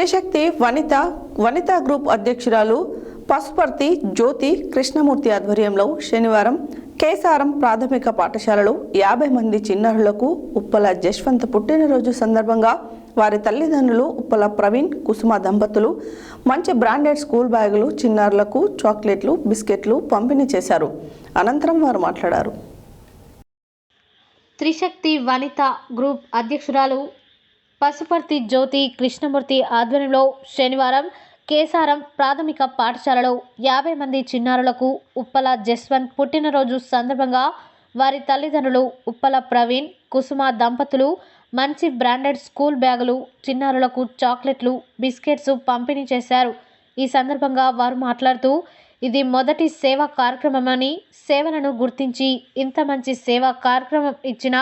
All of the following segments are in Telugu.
త్రిశక్తి వనితా గ్రూప్ అధ్యక్షురాలు పసుపర్తి జ్యోతి కృష్ణమూర్తి ఆధ్వర్యంలో శనివారం కేసారం ప్రాథమిక పాఠశాలలో 50 మంది చిన్నారులకు ఉప్పల జశ్వంత్ పుట్టినరోజు సందర్భంగా వారి తల్లిదండ్రులు ఉప్పల ప్రవీణ్ కుసుమ దంపతులు మంచి బ్రాండెడ్ స్కూల్ బ్యాగులు చిన్నారులకు చాక్లెట్లు బిస్కెట్లు పంపిణీ చేశారు. అనంతరం వారు మాట్లాడారు. త్రిశక్తి వనితా గ్రూప్ అధ్యక్షురాలు పసుపర్తి జ్యోతి కృష్ణమూర్తి ఆధ్వర్యంలో శనివారం కేసారం ప్రాథమిక పాఠశాలలో 50 మంది చిన్నారులకు ఉప్పల జశ్వంత్ పుట్టినరోజు సందర్భంగా వారి తల్లిదండ్రులు ఉప్పల ప్రవీణ్ కుసుమ దంపతులు మంచి బ్రాండెడ్ స్కూల్ బ్యాగులు చిన్నారులకు చాక్లెట్లు బిస్కెట్స్ పంపిణీ చేశారు. ఈ సందర్భంగా వారు మాట్లాడుతూ ఇది మొదటి సేవా కార్యక్రమమని, సేవలను గుర్తించి ఇంత మంచి సేవా కార్యక్రమం ఇచ్చిన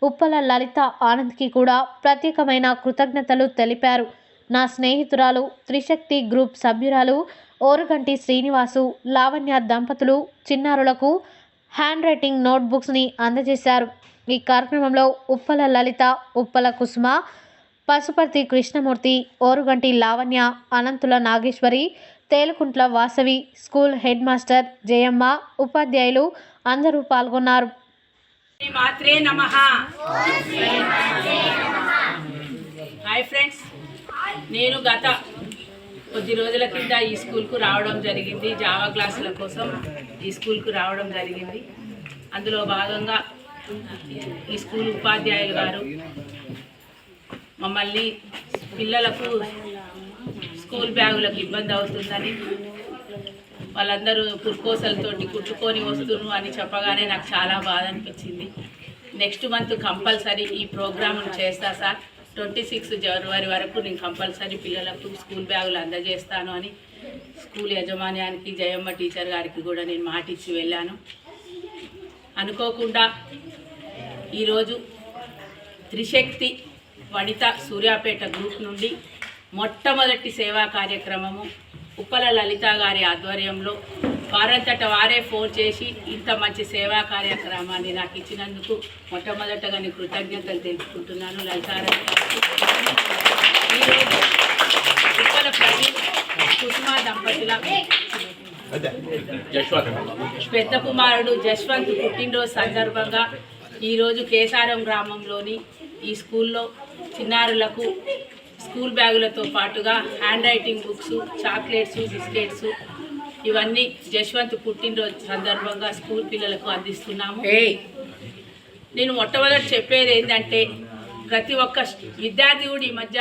ఉప్పల లలిత ఆనంద్కి కూడా ప్రత్యేకమైన కృతజ్ఞతలు తెలిపారు. నా స్నేహితురాలు త్రిశక్తి గ్రూప్ సభ్యురాలు ఓరుగంటి శ్రీనివాసు లావణ్య దంపతులు చిన్నారులకు హ్యాండ్ రైటింగ్ నోట్బుక్స్ని అందజేశారు. ఈ కార్యక్రమంలో Uppala Lalitha, Uppala Kusuma, Pasuparthi Krishnamurthy, Oruganti Lavanya, Ananthula Nageswari, Telukuntla Vasavi, school headmaster Jayamma, ఉపాధ్యాయులు అందరూ పాల్గొన్నారు. హాయ్ ఫ్రెండ్స్, నేను గత కొద్ది రోజుల కింద ఈ స్కూల్కు రావడం జరిగింది. జావా క్లాసుల కోసం ఈ స్కూల్కు రావడం జరిగింది. అందులో భాగంగా ఈ స్కూల్ ఉపాధ్యాయులు గారు మమ్మల్ని పిల్లలకు స్కూల్ బ్యాగులకు ఇబ్బంది అవుతుందని, వాళ్ళందరూ పుర్కోసలతోటి కుట్టుకొని వస్తున్నారు అని చెప్పగానే నాకు చాలా బాధ అనిపించింది. నెక్స్ట్ మంత్ కంపల్సరీ ఈ ప్రోగ్రామ్ను చేస్తా సార్. 26 జనవరి వరకు నేను కంపల్సరీ పిల్లలకు స్కూల్ బ్యాగులు అందజేస్తాను అని స్కూల్ యజమాన్యానికి, జయమ్మ టీచర్ గారికి కూడా నేను మాట ఇచ్చి వెళ్ళాను. అనుకోకుండా ఈరోజు త్రిశక్తి వనిత సూర్యాపేట గ్రూప్ నుండి మొట్టమొదటి సేవా కార్యక్రమము ఉప్పల లలిత గారి ఆధ్వర్యంలో వారంతట వారే ఫోన్ చేసి ఇంత మంచి సేవా కార్యక్రమాన్ని నాకు ఇచ్చినందుకు మొట్టమొదటగా నేను కృతజ్ఞతలు తెలుపుకుంటున్నాను. లలితారావు ఈరోజు ఉప్పల ప్రవీణ్ కుసుమ దంపతుల పెద్ద కుమారుడు జశ్వంత్ పుట్టినరోజు సందర్భంగా ఈరోజు కేసారం గ్రామంలోని ఈ స్కూల్లో చిన్నారులకు స్కూల్ బ్యాగులతో పాటుగా hand writing books, chocolates, biscuits ఇవన్నీ జశ్వంత్ పుట్టినరోజు సందర్భంగా స్కూల్ పిల్లలకు అందిస్తున్నాము. నేను మొట్టమొదటి చెప్పేది ఏంటంటే, ప్రతి ఒక్క విద్యార్థి కూడా ఈ మధ్య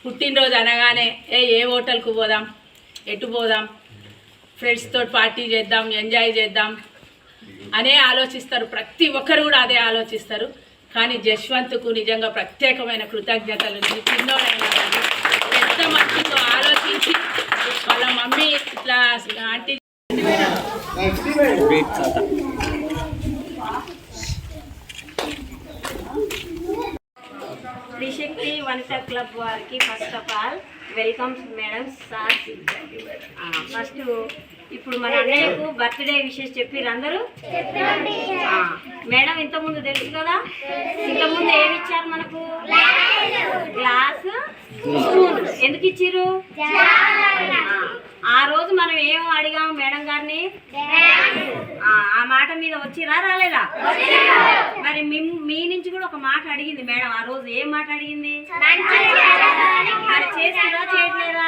పుట్టినరోజు అనగానే ఏ హోటల్కు పోదాం, ఎటు పోదాం, ఫ్రెండ్స్తో పార్టీ చేద్దాం, ఎంజాయ్ చేద్దాం అనే ఆలోచిస్తారు. ప్రతి ఒక్కరు కూడా అదే ఆలోచిస్తారు. కానీ జశ్వంత్కు నిజంగా ప్రత్యేకమైన కృతజ్ఞతలు. చిన్నోడైనా పెద్ద మంచితో ఆలోచించి వాళ్ళ మమ్మీ ఇట్లా ఆంటీ త్రిశక్తి వనితా క్లబ్ వారికి first of all welcome madam, sir. First ఇప్పుడు మన అన్నయ్యకు బర్త్డే విషెస్ చెప్పిర్రు అందరూ. మేడం ఇంతకుముందు తెలుసు కదా, ఇంతకుముందు ఏమి ఇచ్చారు మనకు? Glass, spoon. ఎందుకు ఇచ్చిర్రు? ఆ రోజు మనం ఏం అడిగాము మేడం గారిని? ఆ మాట మీద వచ్చిరా రాలేదా? మరి మీ నుంచి కూడా ఒక మాట అడిగింది మేడం. ఆ రోజు ఏం మాట అడిగింది? మరి చేసిరా చేయట్లేదా?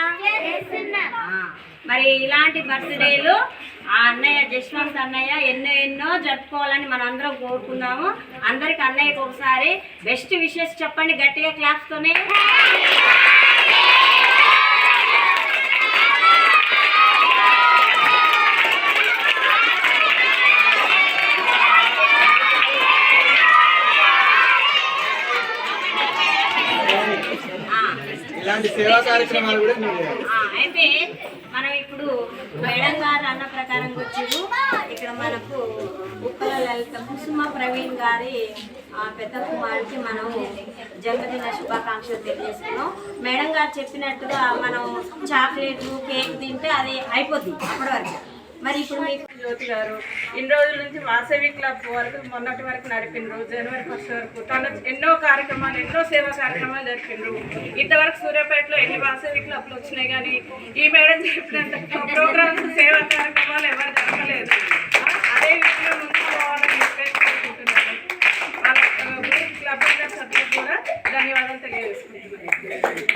మరి ఇలాంటి బర్త్డేలు ఆ అన్నయ్య జశ్వంత్ అన్నయ్య ఎన్నో జరుపుకోవాలని మనం అందరం కోరుకుందాము. అందరికి అన్నయ్యకు ఒకసారి బెస్ట్ విషెస్ చెప్పండి గట్టిగా క్లాప్స్తోనే. అయితే మనం ఇప్పుడు మేడం గారు అన్న ప్రకారం వచ్చారు. ఇక్కడ మనకు ఉప్పల లలిత కుసుమ ప్రవీణ్ గారి పెద్ద కుమారుడికి మనం జన్మదిన శుభాకాంక్షలు తెలియజేస్తున్నాం. మేడం గారు చెప్పినట్టుగా మనం చాక్లెట్లు, కేక్ తింటే అది అయిపోద్ది అప్పటి వరకు. మరి ఇప్పుడు మీకు జ్యోతి గారు ఇన్ని రోజుల నుంచి వాసవి క్లబ్ వరకు మొన్నటి వరకు నడిపినరు. జనవరి 1 వరకు తను ఎన్నో కార్యక్రమాలు, ఎన్నో సేవా కార్యక్రమాలు జరిపినరు. ఇంతవరకు సూర్యాపేటలో ఎన్ని వాసవి క్లబ్లు వచ్చినాయి, కానీ ఈ మేడం చెప్పినంత ప్రోగ్రామ్స్, సేవా కార్యక్రమాలు ఎవరు జరగలేదు. అదే విధంగా ముందుకు పోవాలని చెప్పేసి కోరుకుంటున్నాను. వాళ్ళ గ్రూప్ క్లబ్ సభ్యులకు కూడా ధన్యవాదాలు తెలియజేసుకుంటున్నాను.